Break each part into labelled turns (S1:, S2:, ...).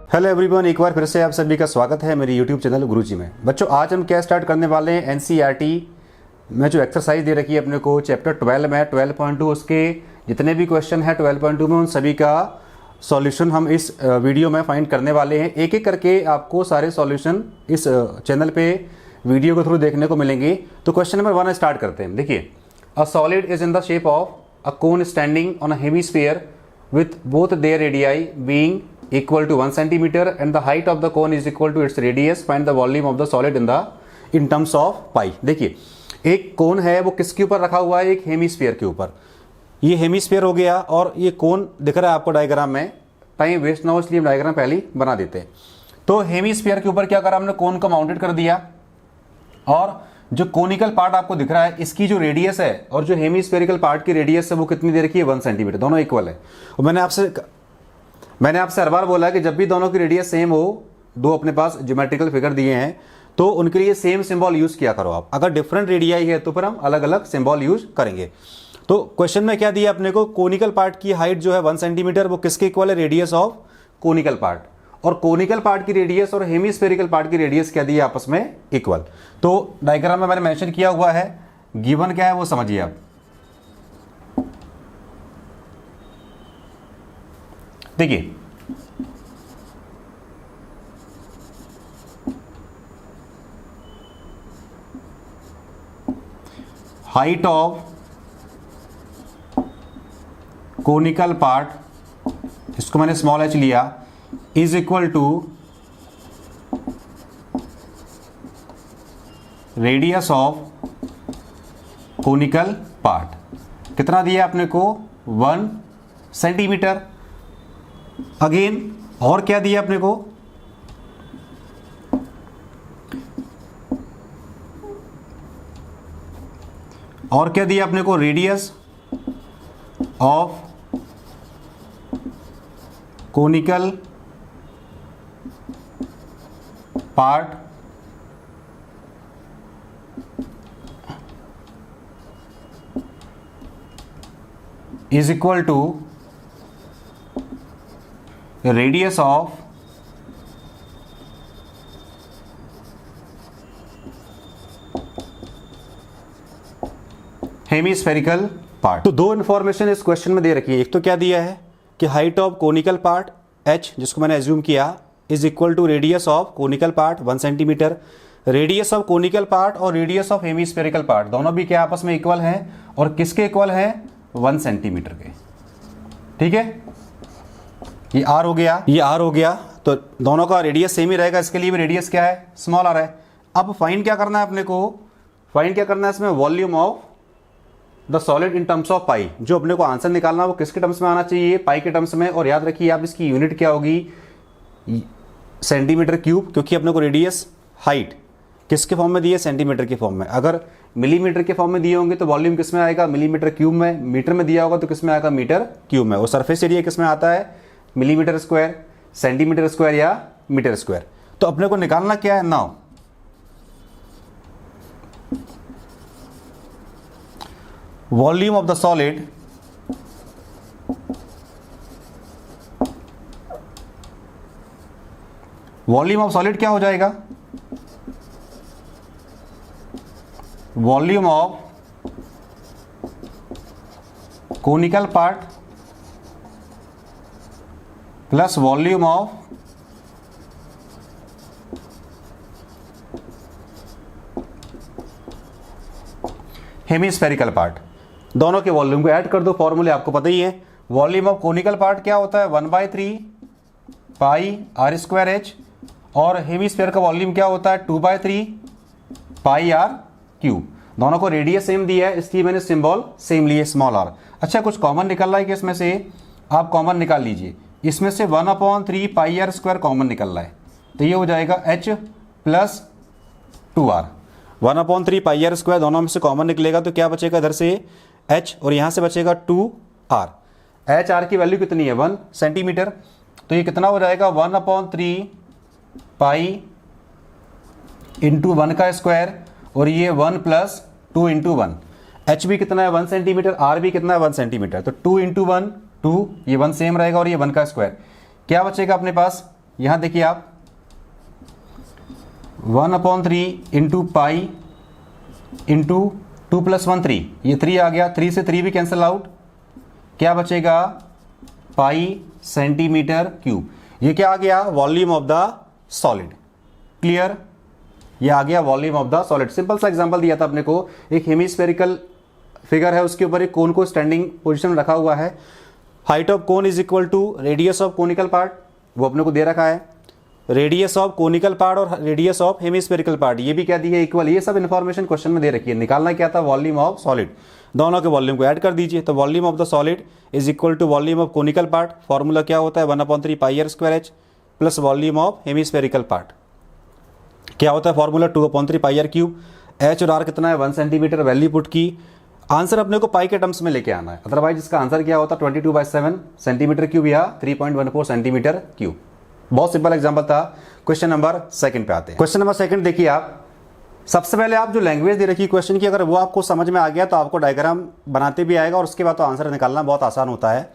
S1: Hello everyone, एक बार फिर से आप सभी का स्वागत है मेरी यूट्यूब चैनल गुरुजी में। बच्चों, आज हम क्या स्टार्ट करने वाले हैं, एनसीईआरटी में जो एक्सरसाइज दे रखी है अपने को चैप्टर 12 में 12.2 उसके जितने भी क्वेश्चन है 12.2 में उन सभी का सॉल्यूशन हम इस वीडियो में फाइंड करने वाले हैं। एक एक करके आपको सारे सॉल्यूशन इस चैनल पे वीडियो के थ्रू देखने को मिलेंगे। तो क्वेश्चन नंबर 1 स्टार्ट करते हैं। देखिए, a solid is in the shape of a cone standing on a hemisphere with both their radii being equal to 1 centimeter and the height of the cone is equal to its radius. Find the volume of the solid in terms of pi. देखिए, एक कोन है वो किसके ऊपर रखा हुआ है, एक हेमिस्फीयर के ऊपर। ये हेमिस्फीयर हो गया और ये कोन दिख रहा है आपको डायग्राम में। टाइम वेस्ट ना हो इसलिए हम डायग्राम पहले ही बना देते हैं। तो हेमिस्फीयर के ऊपर क्या करा हमने, कोन को माउंटेड कर दिया और जो कोनिकल पार्ट आपको दिख रहा है इसकी जो रेडियस है और जो हेमिस्फेरिकल पार्ट की रेडियस है वो कितनी दे रखी है, 1 सेंटीमीटर। दोनों इक्वल है। और मैंने आपसे हर बार बोला कि जब भी दोनों की रेडियस सेम हो, दो अपने पास ज्योमेट्रिकल फिगर दिए हैं तो उनके लिए सेम सिंबल यूज किया करो आप। अगर डिफरेंट रेडियाई है तो फिर हम अलग अलग सिंबल यूज करेंगे। तो क्वेश्चन में क्या दिया अपने को, कोनिकल पार्ट की हाइट जो है 1 सेंटीमीटर, वो किसके इक्वल है, रेडियस ऑफ कोनिकल पार्ट। और कोनिकल पार्ट की रेडियस और हेमिस्फेरिकल पार्ट की रेडियस क्या दी है, आपस में इक्वल। तो डायग्राम में मैंने मेंशन किया हुआ है, गिवन क्या है वो समझिए आप। देखिए, हाइट ऑफ कोनिकल पार्ट, इसको मैंने स्मॉल h लिया, is equal to radius of conical part. कितना दिया आपने को, 1 सेंटीमीटर। अगेन और क्या दिया आपने को, और क्या दिया आपने को, radius of conical part is equal to radius of hemispherical part. तो दो इंफॉर्मेशन इस क्वेश्चन में दे रखी है। एक तो क्या दिया है कि height of conical part h, जिसको मैंने एज्यूम किया, is equal to radius of conical part 1 centimetre. Radius of conical part और रेडियस ऑफ हेमिस्फेरिकल पार्ट दोनों भी क्या आपस में इक्वल है, और किसके इक्वल है, 1 सेंटीमीटर के। ठीक है, ये r हो गया, ये r हो गया। तो दोनों का रेडियस सेम ही रहेगा, इसके लिए भी रेडियस क्या है, स्मॉल r है। अब फाइंड क्या करना है अपने को, फाइंड क्या करना है इसमें, volume of the solid in terms of pi. जो अपने को आंसर निकालना वो किसके टर्म्स में आना चाहिए, पाई के टर्म्स में। और याद रखिए आप, इसकी यूनिट क्या होगी, सेंटीमीटर क्यूब, क्योंकि अपने को रेडियस हाइट किसके फॉर्म में दी है, सेंटीमीटर के फॉर्म में। अगर मिलीमीटर के फॉर्म में दिए होंगे तो वॉल्यूम किस में आएगा, मिलीमीटर क्यूब में। मीटर में दिया होगा तो किस में आएगा, मीटर क्यूब में। और सरफेस एरिया किस में आता है, मिलीमीटर स्क्वायर, सेंटीमीटर स्क्वायर या मीटर स्क्वायर। तो अपने को निकालना क्या है, now volume of the solid volume of solid क्या हो जाएगा, volume of conical part plus volume of hemispherical part. दोनों के वॉल्यूम को ऐड कर दो, फॉर्मूले आपको पता ही है। वॉल्यूम ऑफ कोनिकल पार्ट क्या होता है, 1/3 पाई r स्क्वायर h, और हेमिस्फीयर का वॉल्यूम क्या होता है, 2/3 पाई r क्यूब। दोनों को रेडियस सेम दिया है इसलिए मैंने सिंबल सेम लिए, स्मॉल r। अच्छा, कुछ कॉमन निकल रहा है कि इसमें से, आप कॉमन निकाल लीजिए। इसमें से 1/3 पाई r स्क्वायर कॉमन निकल रहा है, तो ये हो जाएगा h plus 2r। 1/3 pi r square दोनों में से कॉमन निकलेगा तो क्या बचेगा, इधर से h और यहाँ से बचेगा 2r। एच आर की वैल्यू कितनी है, 1 सेंटीमीटर। तो ये कितना हो जाएगा, 1/3 पाई इंटू 1 का स्क्वायर, और ये 1 + 2 × 1। एच भी कितना है, 1 सेंटीमीटर, आर भी कितना है, 1 सेंटीमीटर। तो 2 × 1 2, ये 1 सेम रहेगा, और ये 1 का स्क्वायर। क्या बचेगा अपने पास, यहाँ देखिए आप 1/3 इंटू पाई इंटू 2 + 1 3, ये 3 आ गया, 3 से 3 भी कैंसिल आउट, क्या बचेगा पाई सेंटीमीटर क्यूब। ये क्या आ गया volume of the solid. Clear, ये आ गया volume of the solid. Simple सा एग्जांपल दिया था अपने को, एक हेमिस्फेरिकल फिगर है, उसके ऊपर एक कोन को स्टैंडिंग पोजीशन में रखा हुआ है, height of cone is equal to radius of conical part, वो अपने को दे रखा है, रेडियस ऑफ कोनिकल पार्ट और रेडियस ऑफ हेमिस्फेरिकल पार्ट ये भी क्या दी है इक्वल। ये सब इन्फॉर्मेशन क्वेश्चन में दे रखी है। निकालना क्या था वॉल्यूम ऑफ सॉलिड, दोनों के वॉल्यूम को ऐड कर दीजिए, तो volume of the solid is equal to volume of conical part, formula क्या होता है 1/3 pi r square h plus volume of hemispherical part क्या होता है formula 2/3 pi r cube. h और r कितना है 1 सेंटीमीटर, वैल्यू पुट की, आंसर अपने को पाई के टर्म्स में लेके आना है, अदरवाइज इसका आंसर क्या होता 22/7 सेंटीमीटर क्यूब या 3.14 सेंटीमीटर क्यूब। बहुत सिंपल एग्जांपल था। क्वेश्चन नंबर 2 पे आते हैं। क्वेश्चन नंबर 2 देखिए आप, सबसे पहले आप जो लैंग्वेज दे रखी है क्वेश्चन की, अगर वो आपको समझ में आ गया तो आपको डायग्राम बनाते भी आएगा और उसके बाद तो आंसर निकालना बहुत आसान होता है।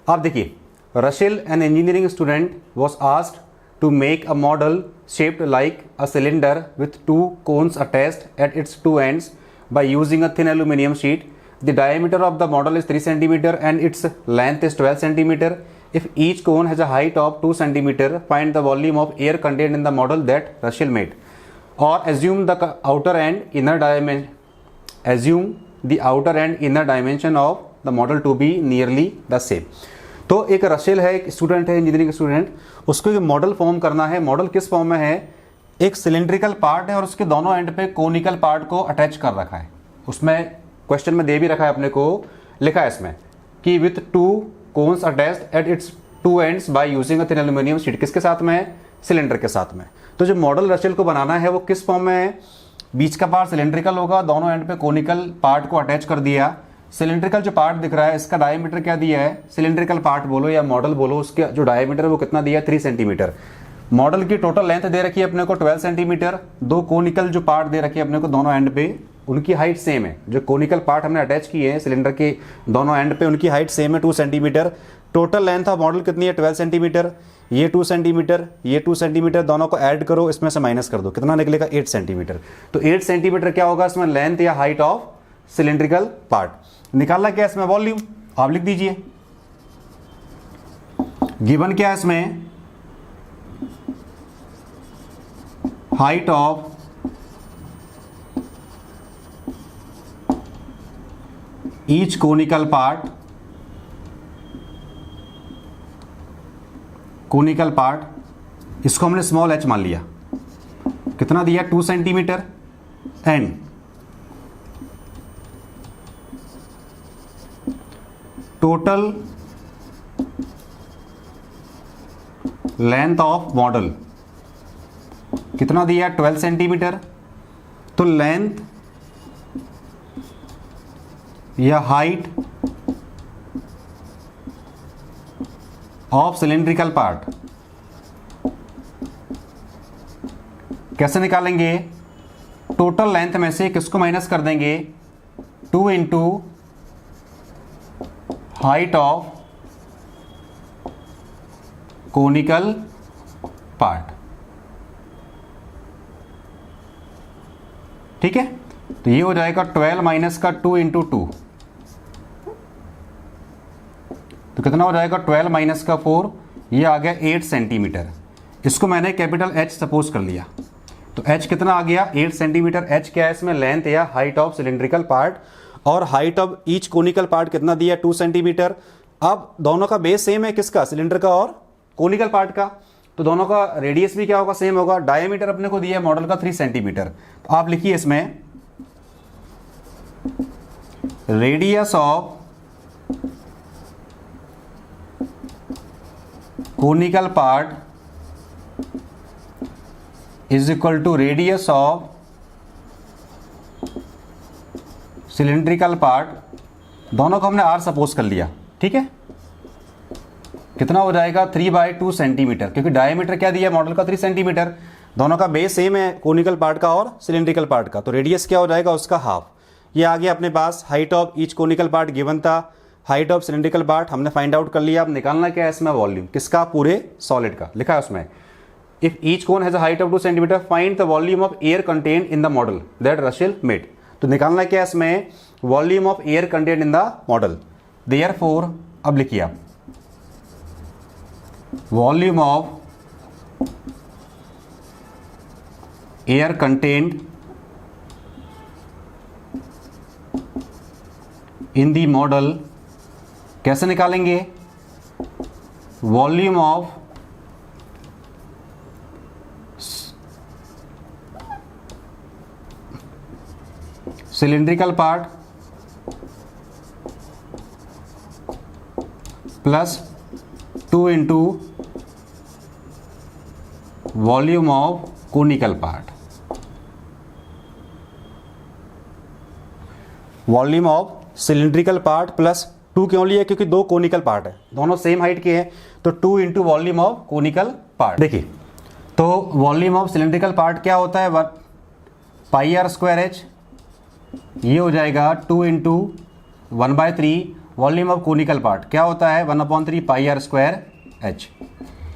S1: आप देखिए, Rashil an engineering student was asked to make a model shaped like a cylinder with 2 cones attached at its 2 ends by using a thin aluminum sheet. The diameter of the model is 3 cm and its length is 12 cm. If each cone has a height of 2 cm, find the volume of air contained in the model that Russell made. Or assume the outer and inner dimension of the model to be nearly the same. तो एक Rachel है, एक student है, engineering student, उसको एक model form करना है। Model किस फॉर्म में है, एक सिलेंड्रिकल पार्ट है और उसके दोनों एंड पे कोनिकल पार्ट को अटैच कर रखा है। उसमें क्वेश्चन में दे भी रखा है अपने को, लिखा है इसमें कि with 2 cones attached at its 2 ends by using a thin aluminium sheet. किसके साथ में है, सिलेंडर के साथ में। तो जो मॉडल रशेल को बनाना है वो किस फॉर्म में है, बीच का पार्ट सिलेंड्रिकल होगा, दोनों एंड पे कोनिकल पार्ट को अटैच कर दिया। सिलेंड्रिकल जो पार्ट दिख रहा है इसका डायमीटर क्या दिया है, सिलेंड्रिकल पार्ट बोलो या मॉडल बोलो, उसके जो डायमीटर है वो कितना दिया है 3 सेंटीमीटर। मॉडल की टोटल लेंथ दे रखी है अपने को 12 सेंटीमीटर। 2 कोनिकल जो पार्ट दे रखे हैं अपने को दोनों एंड पे, उनकी हाइट सेम है। जो कोनिकल पार्ट हमने अटैच किए हैं सिलेंडर के दोनों एंड पे, उनकी हाइट सेम है 2 centimetre. Total length of model कितनी है 12 सेंटीमीटर। ये 2 सेंटीमीटर, ये 2 सेंटीमीटर, दोनों को ऐड करो, इसमें से माइनस कर दो, कितना निकलेगा 8 सेंटीमीटर। तो 8 सेंटीमीटर क्या होगा इसमें लेंथ या हाइट ऑफ सिलेंड्रिकल पार्ट। निकालना क्या है इसमें वॉल्यूम, आप लिख दीजिए। गिवन क्या है इसमें, height of each conical part, conical part इसको हमने स्मॉल h मान लिया, कितना दिया 2 centimetre, and total length of model कितना दिया 12 सेंटीमीटर। तो लेंथ या हाइट ऑफ सिलेंड्रिकल पार्ट कैसे निकालेंगे, टोटल लेंथ में से किसको माइनस कर देंगे, 2 into height of conical part. ठीक है, तो ये हो जाएगा 12 माइनस का 2 इंटू 2, तो कितना हो जाएगा 12 माइनस का 4, ये आ गया 8 सेंटीमीटर। इसको मैंने कैपिटल H सपोज कर लिया, तो H कितना आ गया 8 सेंटीमीटर। H क्या है इसमें, लेंथ या हाइट ऑफ सिलेंड्रिकल पार्ट, और height of each conical part कितना दिया 2 सेंटीमीटर। अब दोनों का बेस सेम है, किसका, सिलेंडर का और कोनिकल पार्ट का, तो दोनों का रेडियस भी क्या होगा, सेम होगा। डायमीटर अपने को दिया है मॉडल का 3 सेंटीमीटर, तो आप लिखिए इसमें radius of conical part is equal to radius of cylindrical part, दोनों को हमने r सपोज कर लिया। ठीक है, कितना हो जाएगा 3/2 सेंटीमीटर, क्योंकि डायमीटर क्या दिया मॉडल का 3 सेंटीमीटर, दोनों का बेस सेम है कोनिकल पार्ट का और सिलेंड्रिकल पार्ट का, तो रेडियस क्या हो जाएगा उसका हाफ। ये आ गया अपने पास। Height of each conical part given था, हाइट ऑफ सिलेंड्रिकल पार्ट हमने फाइंड आउट कर लिया। अब निकालना क्या है इसमें, वॉल्यूम किसका, पूरे सॉलिड का। लिखा है उसमें if each cone has a height of 2 centimetre find the volume of air contained in the model that Russell made. तो निकालना क्या है इसमें, volume of air contained in the model. Therefore अब लिखिए आप volume of air contained in the model कैसे निकालेंगे, volume of cylindrical part plus 2 into volume of conical part. Volume of cylindrical part plus 2 क्यों लिया, क्योंकि 2 कोनिकल पार्ट है, दोनों सेम हाइट के हैं, तो 2 into volume of conical part. देखिए तो वॉल्यूम ऑफ सिलिंड्रिकल पार्ट क्या होता है, पाई आर स्क्वायर एच, ये हो जाएगा 2 into 1/3। Volume of conical part क्या होता है, 1/3 पाई आर स्क्वायर एच।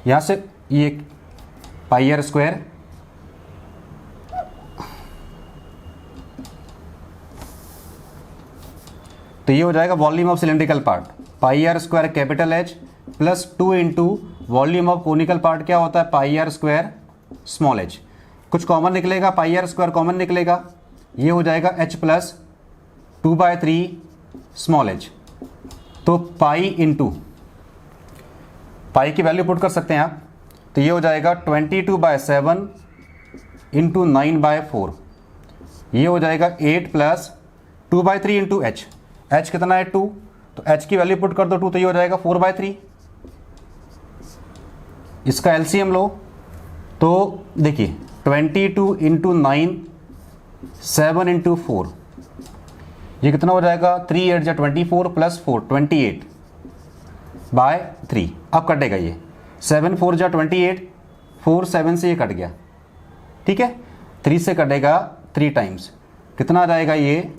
S1: यहाँ से ये पाई आर स्क्वायर, तो ये हो जाएगा volume of cylindrical part pi R square capital H plus 2 into volume of conical part क्या होता है, pi R square small H. कुछ कॉमन निकलेगा, पाई आर स्क्वायर कॉमन निकलेगा, ये हो जाएगा h प्लस 2/3 स्मॉल एच। तो पाई इंटू पाई की वैल्यू पुट कर सकते हैं आप, तो ये हो जाएगा 22/7 इंटू 9/4, ये हो जाएगा 8 प्लस 2/3 इंटू एच। एच कितना है 2, तो एच की वैल्यू पुट कर दो 2, तो ये हो जाएगा 4/3। इसका एलसीएम लो, तो देखिए 22 इंटू 9 7 इंटू 4, ये कितना हो जाएगा, 3 8 जा 24 प्लस 4 28/3। अब कटेगा ये 7 4 जा 28, 4 7 से ये कट गया, ठीक है, 3 से कटेगा 3 टाइम्स, कितना आ जाएगा ये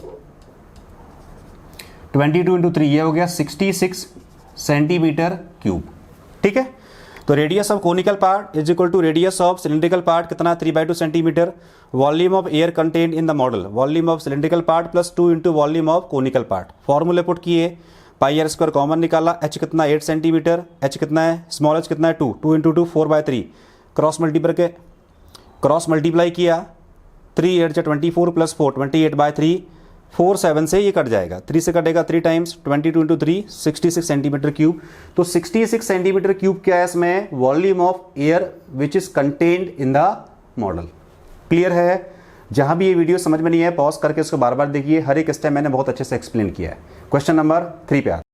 S1: 22 इंटू 3, ये हो गया 66 सेंटीमीटर क्यूब। ठीक है, तो radius of conical part is equal to radius of cylindrical part कितना, 3/2 centimetre. Volume of air contained in the model, volume of cylindrical part plus 2 into volume of conical part. फॉर्मूले put किए, pi R square common निकाला, H कितना 8 centimetre, H कितना है, small H कितना है 2, 2 into 2 4/3, cross multiply किया, 3 8 जा 24 प्लस 4 28/3, 4 7 से ये कट जाएगा, 3 से कटेगा 3 टाइम्स, 22 इंटू 3 66 सेंटीमीटर क्यूब। तो 66 सेंटीमीटर क्यूब क्या है इसमें, volume of air which is contained in the model. Clear है, जहां भी ये वीडियो समझ में नहीं है पॉज करके इसको बार बार देखिए, हर एक स्टेप मैंने बहुत अच्छे से एक्सप्लेन किया है। क्वेश्चन नंबर 3 पे आते हैं।